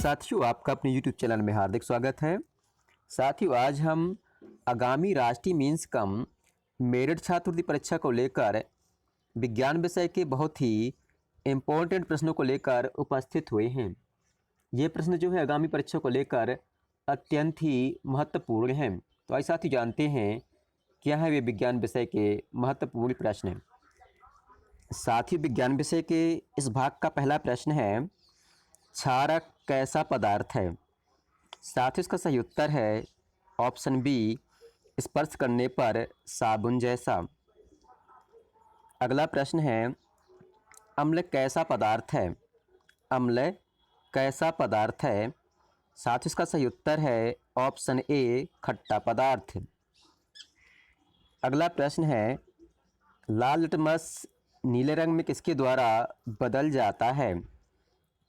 साथियों, आपका अपने YouTube चैनल में हार्दिक स्वागत है। साथियों, आज हम आगामी राष्ट्रीय मीन्स कम मेरिट छात्रवृत्ति परीक्षा को लेकर विज्ञान विषय के बहुत ही इम्पोर्टेंट प्रश्नों को लेकर उपस्थित हुए हैं। ये प्रश्न जो है आगामी परीक्षा को लेकर अत्यंत ही महत्वपूर्ण हैं। तो आइए साथियों जानते हैं क्या है वे विज्ञान विषय के महत्वपूर्ण प्रश्न। साथियों, विज्ञान विषय के इस भाग का पहला प्रश्न है, क्षारक कैसा पदार्थ है? साथियों, इसका सही उत्तर है ऑप्शन बी, स्पर्श करने पर साबुन जैसा। अगला प्रश्न है, अम्ल कैसा पदार्थ है? अम्ल कैसा पदार्थ है? साथियों, इसका सही उत्तर है ऑप्शन ए, खट्टा पदार्थ। अगला प्रश्न है, लाल लिटमस नीले रंग में किसके द्वारा बदल जाता है?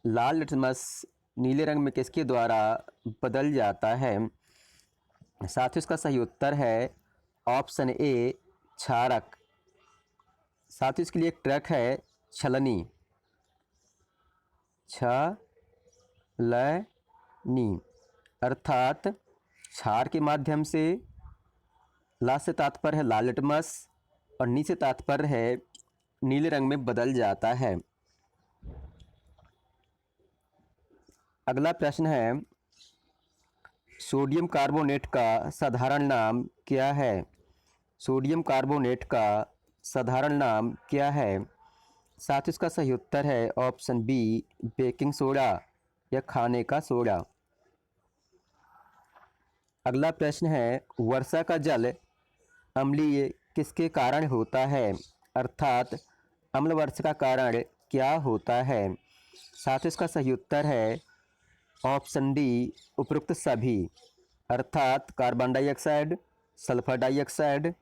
लाल लिटमस नीले रंग में किसके द्वारा बदल जाता है? साथियों, इसका सही उत्तर है ऑप्शन ए, क्षारक। साथियों, इसके लिए एक ट्रक है, छलनी। छलनी अर्थात क्षार के माध्यम से, ला से तात्पर्य है लाल लिटमस और नी से तात्पर्य है नीले रंग में बदल जाता है। अगला प्रश्न है, सोडियम कार्बोनेट का साधारण नाम क्या है? सोडियम कार्बोनेट का साधारण नाम क्या है? साथ ही इसका सही उत्तर है ऑप्शन बी, बेकिंग सोडा या खाने का सोडा। अगला प्रश्न है, वर्षा का जल अम्लीय किसके कारण होता है? अर्थात अम्ल वर्षा का कारण क्या होता है? साथ ही इसका सही उत्तर है ऑप्शन डी, उपरोक्त सभी, अर्थात कार्बन डाइऑक्साइड, सल्फर डाइऑक्साइड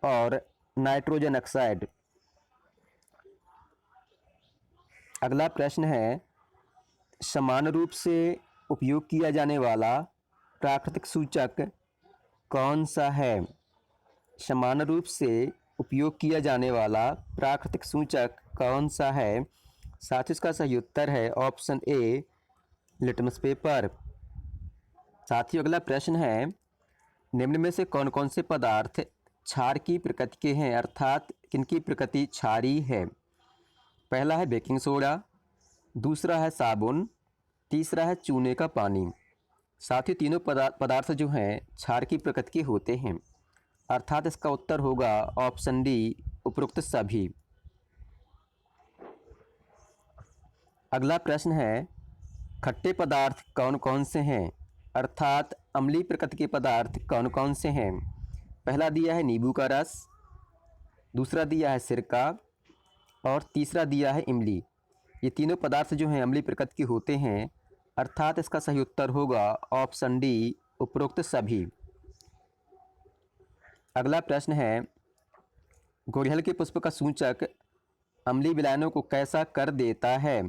और नाइट्रोजन ऑक्साइड। अगला प्रश्न है, समान रूप से उपयोग किया जाने वाला प्राकृतिक सूचक कौन सा है? समान रूप से उपयोग किया जाने वाला प्राकृतिक सूचक कौन सा है? साथ ही इसका सही उत्तर है ऑप्शन ए, लिटमस पेपर। साथियों, अगला प्रश्न है, निम्न में से कौन कौन से पदार्थ क्षार की प्रकृति के हैं, अर्थात किनकी प्रकृति क्षारीय है? पहला है बेकिंग सोडा, दूसरा है साबुन, तीसरा है चूने का पानी। साथियों, तीनों पदार्थ जो हैं क्षार की प्रकृति के होते हैं, अर्थात इसका उत्तर होगा ऑप्शन डी, उपरोक्त सभी। अगला प्रश्न है, खट्टे पदार्थ कौन कौन से हैं, अर्थात अम्लीय प्रकृति के पदार्थ कौन कौन से हैं? पहला दिया है नींबू का रस, दूसरा दिया है सिरका और तीसरा दिया है इमली। ये तीनों पदार्थ जो हैं अम्लीय प्रकृति के होते हैं, अर्थात इसका सही उत्तर होगा ऑप्शन डी, उपरोक्त सभी। अगला प्रश्न है, गुड़हल के पुष्प का सूचक अम्लीय विलायनों को कैसा कर देता है?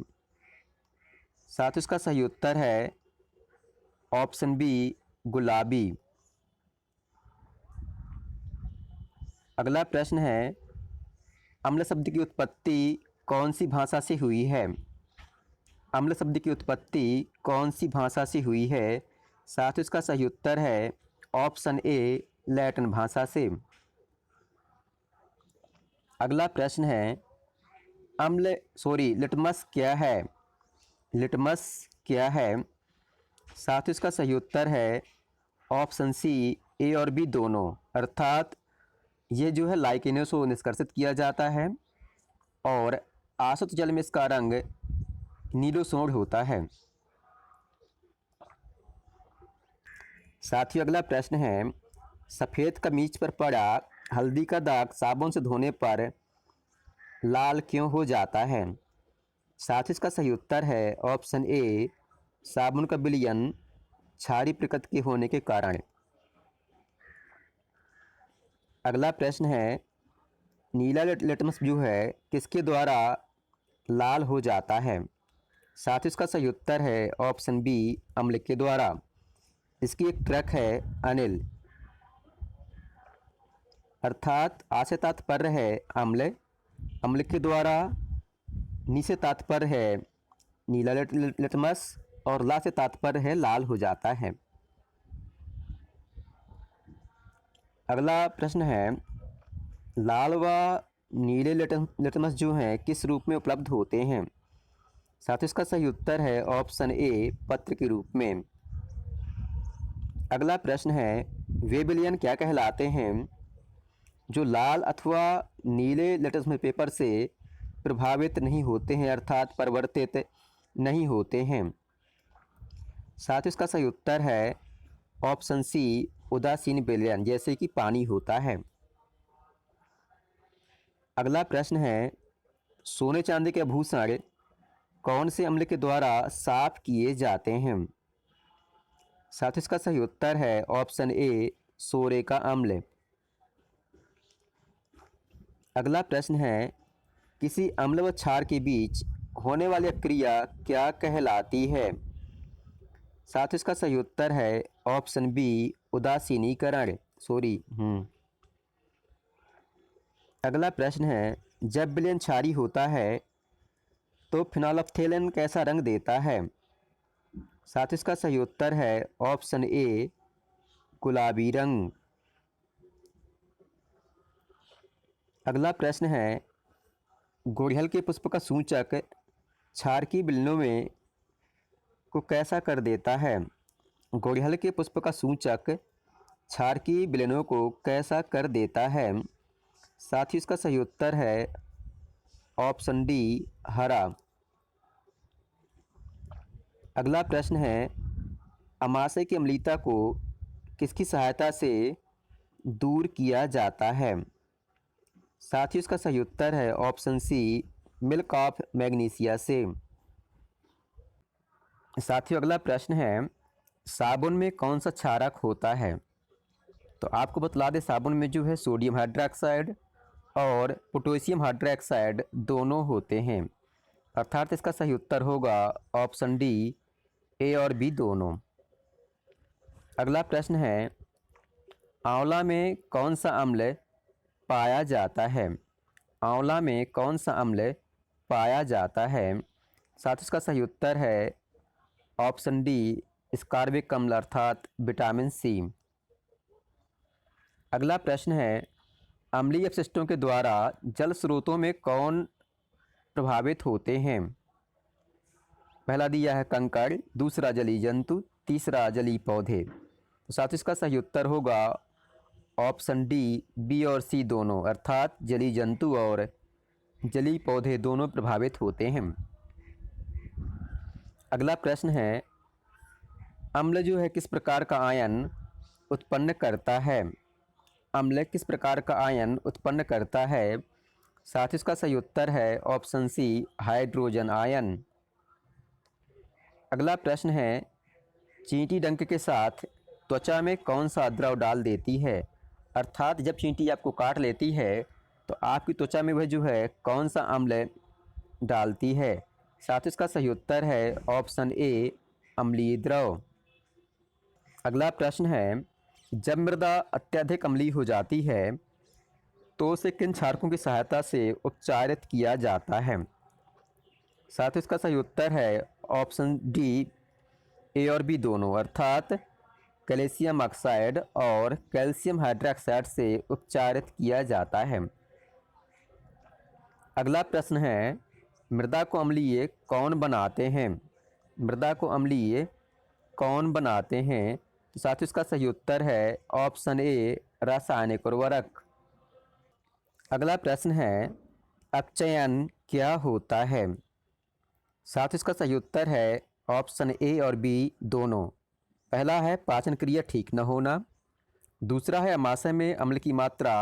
साथ ही इसका सही उत्तर है ऑप्शन बी, गुलाबी। अगला प्रश्न है, अम्ल शब्द की उत्पत्ति कौन सी भाषा से हुई है? अम्ल शब्द की उत्पत्ति कौन सी भाषा से हुई है? साथ ही इसका सही उत्तर है ऑप्शन ए, लैटिन भाषा से। अगला प्रश्न है, लिटमस क्या है? लिटमस क्या है? साथ ही इसका सही उत्तर है ऑप्शन सी, ए और बी दोनों, अर्थात ये जो है लाइकेनों से निष्कर्षित किया जाता है और आसुत जल में इसका रंग नीलोसोंड होता है। साथियों, अगला प्रश्न है, सफ़ेद कमीज पर पड़ा हल्दी का दाग साबुन से धोने पर लाल क्यों हो जाता है? साथ ही इसका सही उत्तर है ऑप्शन ए, साबुन का विलयन क्षारीय प्रकृति के होने के कारण। अगला प्रश्न है, नीला लिटमस जो है किसके द्वारा लाल हो जाता है? साथ ही इसका सही उत्तर है ऑप्शन बी, अम्ल के द्वारा। इसकी एक ट्रक है, अनिल, अर्थात आ से तात्पर्य है अम्ल, अम्ल के द्वारा, नी से तात्पर्य है नीला लिटमस और ला से तात्पर्य है लाल हो जाता है। अगला प्रश्न है, लाल व नीले लिटमस जो हैं किस रूप में उपलब्ध होते हैं? साथ ही इसका सही उत्तर है ऑप्शन ए, पत्र के रूप में। अगला प्रश्न है, वे विलयन क्या कहलाते हैं जो लाल अथवा नीले लिटमस पेपर से प्रभावित नहीं होते हैं, अर्थात परिवर्तित नहीं होते हैं? साथ ही इसका सही उत्तर है ऑप्शन सी, उदासीन विलयन, जैसे कि पानी होता है। अगला प्रश्न है, सोने चांदी के आभूषण कौन से अम्ल के द्वारा साफ किए जाते हैं? साथ ही इसका सही उत्तर है ऑप्शन ए, सोरे का अम्ल। अगला प्रश्न है, किसी अम्ल व क्षार के बीच होने वाली क्रिया क्या कहलाती है? साथ ही इसका सही उत्तर है ऑप्शन बी, उदासीनीकरण। अगला प्रश्न है, जब विलयन क्षारी होता है तो फिनोल्फ्थेलिन कैसा रंग देता है? साथ ही इसका सही उत्तर है ऑप्शन ए, गुलाबी रंग। अगला प्रश्न है, गुड़हल के पुष्प का सूचक क्षार की विलयनों में को कैसा कर देता है? गुड़हल के पुष्प का सूचक क्षार की विलयनों को कैसा कर देता है? साथ ही इसका सही उत्तर है ऑप्शन डी, हरा। अगला प्रश्न है, अमाशय की अम्लीयता को किसकी सहायता से दूर किया जाता है? साथ ही इसका सही उत्तर है option C, milk of magnesia से। साथियों अगला प्रश्न है, साबुन में कौन सा क्षारक होता है? तो आपको बतला दें, साबुन में जो है सोडियम हाइड्रोक्साइड और पोटेशियम हाइड्रोक्साइड दोनों होते हैं, अर्थात इसका सही उत्तर होगा ऑप्शन डी, ए और बी दोनों। अगला प्रश्न है, आंवला में कौन सा अम्ल पाया जाता है? आंवला में कौन सा अम्ल पाया जाता है? साथ ही इसका सही उत्तर है ऑप्शन डी, स्कार्बिक अम्ल अर्थात विटामिन सी। अगला प्रश्न है, अम्लीय अपशिष्टों के द्वारा जल स्रोतों में कौन प्रभावित होते हैं? पहला दिया है कंकड़, दूसरा जलीय जंतु, तीसरा जलीय पौधे। तो साथ ही इसका सही उत्तर होगा ऑप्शन डी, बी और सी दोनों, अर्थात जलीय जंतु और जलीय पौधे दोनों प्रभावित होते हैं। अगला प्रश्न है, अम्ल जो है किस प्रकार का आयन उत्पन्न करता है? अम्ल किस प्रकार का आयन उत्पन्न करता है? साथ ही इसका सही उत्तर है ऑप्शन सी, हाइड्रोजन आयन। अगला प्रश्न है, चींटी डंक के साथ त्वचा में कौन सा द्रव डाल देती है? अर्थात जब चींटी आपको काट लेती है तो आपकी त्वचा में वह जो है कौन सा अम्ल डालती है? साथ ही इसका सही उत्तर है ऑप्शन ए, अम्लीय द्रव। अगला प्रश्न है, जब मृदा अत्यधिक अम्लीय हो जाती है तो उसे किन क्षारकों की सहायता से उपचारित किया जाता है? साथ ही इसका सही उत्तर है ऑप्शन डी, ए और बी दोनों, अर्थात कैल्शियम ऑक्साइड और कैल्शियम हाइड्रोक्साइड से उपचारित किया जाता है। अगला प्रश्न है, मृदा को अम्लीय कौन बनाते हैं? मृदा को अम्लीय कौन बनाते हैं? तो साथ ही इसका सही उत्तर है ऑप्शन ए, रासायनिक उर्वरक। अगला प्रश्न है, अपचयन क्या होता है? साथ ही इसका सही उत्तर है ऑप्शन ए और बी दोनों। पहला है पाचन क्रिया ठीक न होना, दूसरा है अमाशय में अम्ल की मात्रा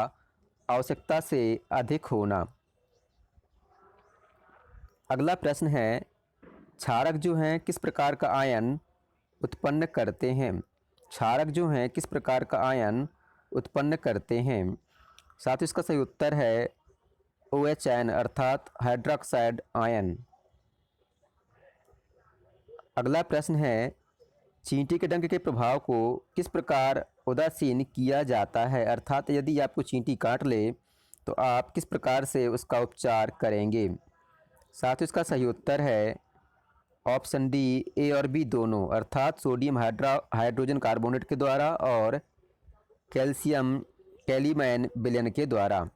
आवश्यकता से अधिक होना। अगला प्रश्न है, क्षारक जो हैं किस प्रकार का आयन उत्पन्न करते हैं? क्षारक जो हैं किस प्रकार का आयन उत्पन्न करते हैं? साथ ही इसका सही उत्तर है OHN अर्थात हाइड्रोक्साइड आयन। अगला प्रश्न है, चींटी के डंक के प्रभाव को किस प्रकार उदासीन किया जाता है? अर्थात यदि आपको चींटी काट ले तो आप किस प्रकार से उसका उपचार करेंगे? साथ ही इसका सही उत्तर है ऑप्शन डी ए और बी दोनों, अर्थात सोडियम हाइड्रोजन कार्बोनेट के द्वारा और कैल्शियम कैलीमैन विलयन के द्वारा।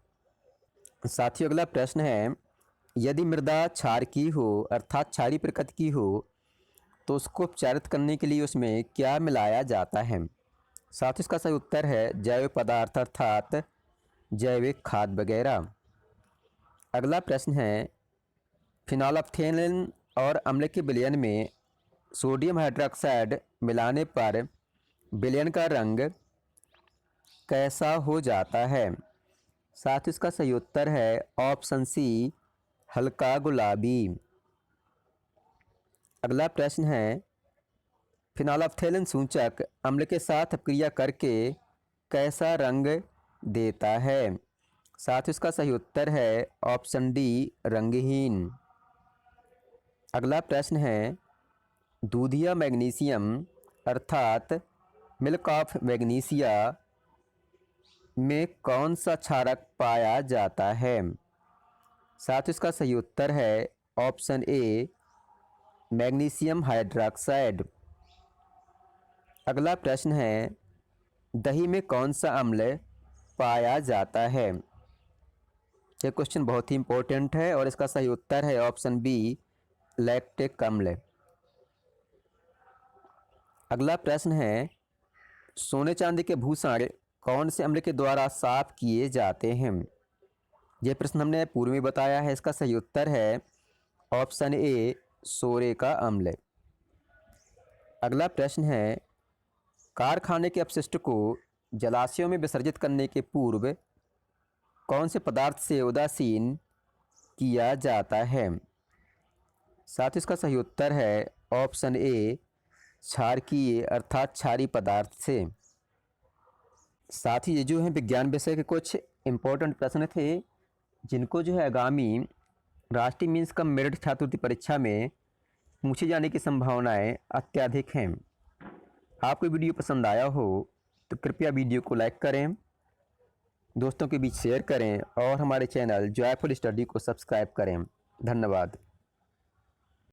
साथियों अगला प्रश्न है, यदि मृदा क्षारकीय हो अर्थात क्षारीय प्रकृति की हो तो उसको उपचारित करने के लिए उसमें क्या मिलाया जाता है? साथियों इसका सही उत्तर है जैविक पदार्थ अर्थात जैविक खाद वगैरह। अगला प्रश्न है, फिनोल्फ्थेलिन और अम्ल के विलयन में सोडियम हाइड्रोक्साइड मिलाने पर विलयन का रंग कैसा हो जाता है? साथ ही इसका सही उत्तर है ऑप्शन सी हल्का गुलाबी। अगला प्रश्न है, फिनोल्फ्थेलिन सूचक अम्ल के साथ अपक्रिया करके कैसा रंग देता है? साथ ही इसका सही उत्तर है ऑप्शन डी रंगहीन। अगला प्रश्न है, दूधिया मैग्नीशियम अर्थात मिल्क ऑफ मैग्नीशिया में कौन सा क्षारक पाया जाता है? साथ ही इसका सही उत्तर है ऑप्शन ए मैग्नीशियम हाइड्रोक्साइड। अगला प्रश्न है, दही में कौन सा अम्ल पाया जाता है? ये क्वेश्चन बहुत ही इंपॉर्टेंट है और इसका सही उत्तर है ऑप्शन बी लैक्टिक अम्ल। अगला प्रश्न है, सोने चांदी के भूषण कौन से अम्ल के द्वारा साफ किए जाते हैं? यह प्रश्न हमने पूर्व में बताया है, इसका सही उत्तर है ऑप्शन ए सोरे का अम्ल। अगला प्रश्न है, कारखाने के अपशिष्ट को जलाशयों में विसर्जित करने के पूर्व कौन से पदार्थ से उदासीन किया जाता है? साथ ही इसका सही उत्तर है ऑप्शन ए क्षारकीय अर्थात क्षारीय पदार्थ से। साथ ही ये जो है विज्ञान विषय के कुछ इम्पोर्टेंट प्रश्न थे जिनको जो है आगामी राष्ट्रीय मीन्स कम मेरिट छात्रवृत्ति परीक्षा में पूछे जाने की संभावनाएं अत्यधिक हैं। आपको वीडियो पसंद आया हो तो कृपया वीडियो को लाइक करें, दोस्तों के बीच शेयर करें और हमारे चैनल जॉयफुल स्टडी को सब्सक्राइब करें। धन्यवाद।